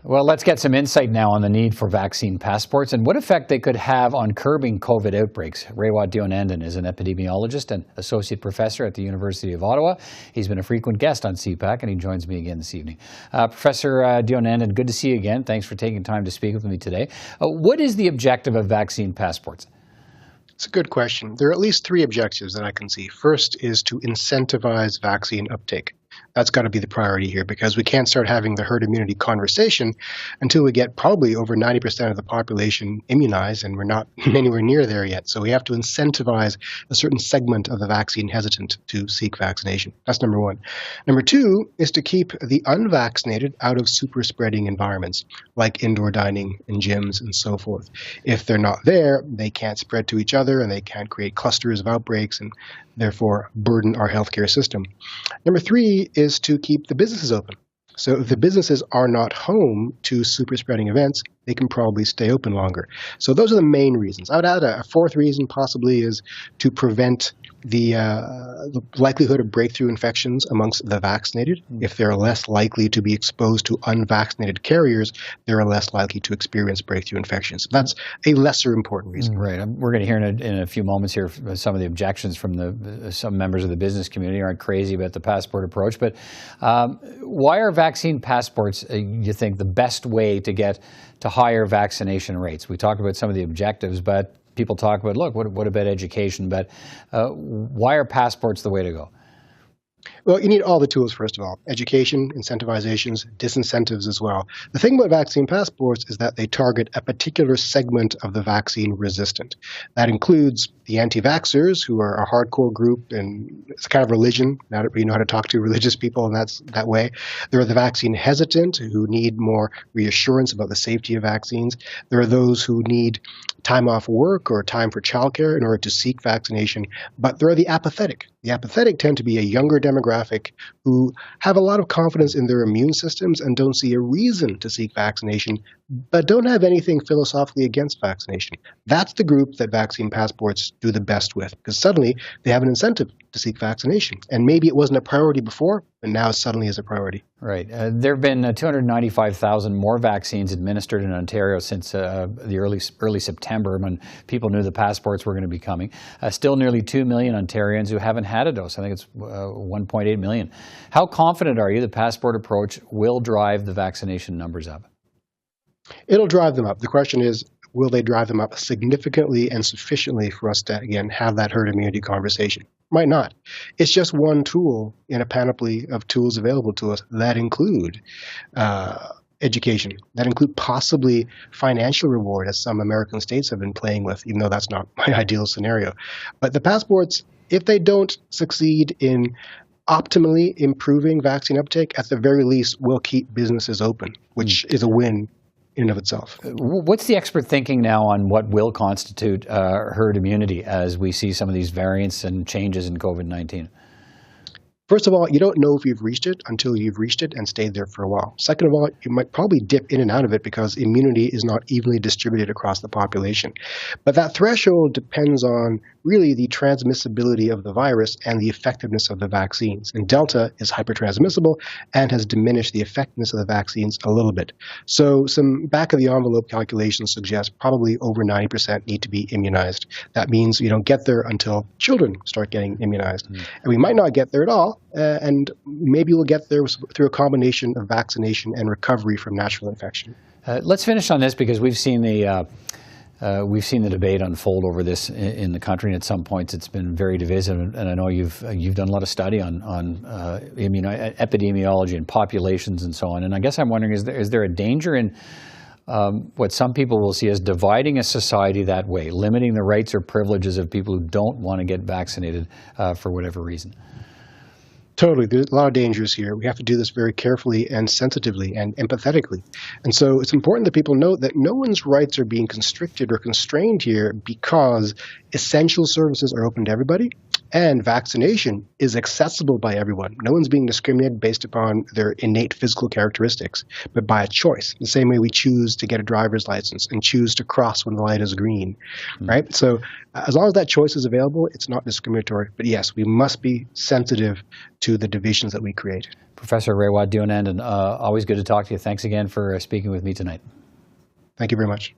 Well, let's get some insight now on the need for vaccine passports and what effect they could have on curbing COVID outbreaks. Raywat Deonandan is an epidemiologist and associate professor at the University of Ottawa. He's been a frequent guest on CPAC, and he joins me again this evening. Professor Deonandan, good to see you again. Thanks for taking time to speak with me today. What is the objective of vaccine passports? It's a good question. There are at least three objectives that I can see. First is to incentivize vaccine uptake. That's got to be the priority here, because we can't start having the herd immunity conversation until we get probably over 90% of the population immunized, and we're not anywhere near there yet. So we have to incentivize a certain segment of the vaccine hesitant to seek vaccination. That's number one. Number two is to keep the unvaccinated out of super spreading environments like indoor dining and gyms and so forth. If they're not there, they can't spread to each other and they can't create clusters of outbreaks and therefore burden our healthcare system. Number three is to keep the businesses open. So if the businesses are not home to super spreading events, they can probably stay open longer. So those are the main reasons. I would add a fourth reason possibly is to prevent the likelihood of breakthrough infections amongst the vaccinated. If they're less likely to be exposed to unvaccinated carriers, they're less likely to experience breakthrough infections. So that's a lesser important reason. Right. We're going to hear in a few moments here some of the objections from some members of the business community aren't crazy about the passport approach. But why are vaccine passports, you think, the best way to get to higher vaccination rates? We talked about some of the objectives, but people talk about, look, what about education? But why are passports the way to go? Well, you need all the tools, first of all. Education, incentivizations, disincentives as well. The thing about vaccine passports is that they target a particular segment of the vaccine resistant. That includes the anti-vaxxers, who are a hardcore group, and it's kind of religion. Now that we know how to talk to religious people, and that's that way. There are the vaccine hesitant, who need more reassurance about the safety of vaccines. There are those who need time off work or time for childcare in order to seek vaccination. But there are the apathetic. The apathetic tend to be a younger demographic who have a lot of confidence in their immune systems and don't see a reason to seek vaccination, but don't have anything philosophically against vaccination. That's the group that vaccine passports do the best with, because suddenly they have an incentive to seek vaccination. And maybe it wasn't a priority before, but now suddenly is a priority. Right. There have been 295,000 more vaccines administered in Ontario since the early September, when people knew the passports were going to be coming. Still nearly 2 million Ontarians who haven't had a dose. I think it's 1.8 million. How confident are you the passport approach will drive the vaccination numbers up? It'll drive them up. The question is, will they drive them up significantly and sufficiently for us to, again, have that herd immunity conversation? Might not. It's just one tool in a panoply of tools available to us that include education, that include possibly financial reward, as some American states have been playing with, even though that's not my ideal scenario. But the passports, if they don't succeed in optimally improving vaccine uptake, at the very least will keep businesses open, which is a win in and of itself. What's the expert thinking now on what will constitute herd immunity as we see some of these variants and changes in COVID-19? First of all, you don't know if you've reached it until you've reached it and stayed there for a while. Second of all, you might probably dip in and out of it because immunity is not evenly distributed across the population. But that threshold depends on really the transmissibility of the virus and the effectiveness of the vaccines. And Delta is hypertransmissible and has diminished the effectiveness of the vaccines a little bit. So some back-of-the-envelope calculations suggest probably over 90% need to be immunized. That means you don't get there until children start getting immunized. And we might not get there at all. And maybe we'll get there through a combination of vaccination and recovery from natural infection. Let's finish on this, because we've seen the debate unfold over this in the country, and at some points it's been very divisive. And I know you've done a lot of study on epidemiology and populations and so on. And I guess I'm wondering, is there a danger in what some people will see as dividing a society that way, limiting the rights or privileges of people who don't want to get vaccinated for whatever reason? Totally. There's a lot of dangers here. We have to do this very carefully and sensitively and empathetically. And so it's important that people note that no one's rights are being constricted or constrained here because essential services are open to everybody And vaccination is accessible by everyone. No one's being discriminated based upon their innate physical characteristics, but by a choice. The same way we choose to get a driver's license and choose to cross when the light is green, right? So as long as that choice is available, it's not discriminatory. But yes, we must be sensitive to the divisions that we create. Professor Raywat Deonandan, always good to talk to you. Thanks again for speaking with me tonight. Thank you very much.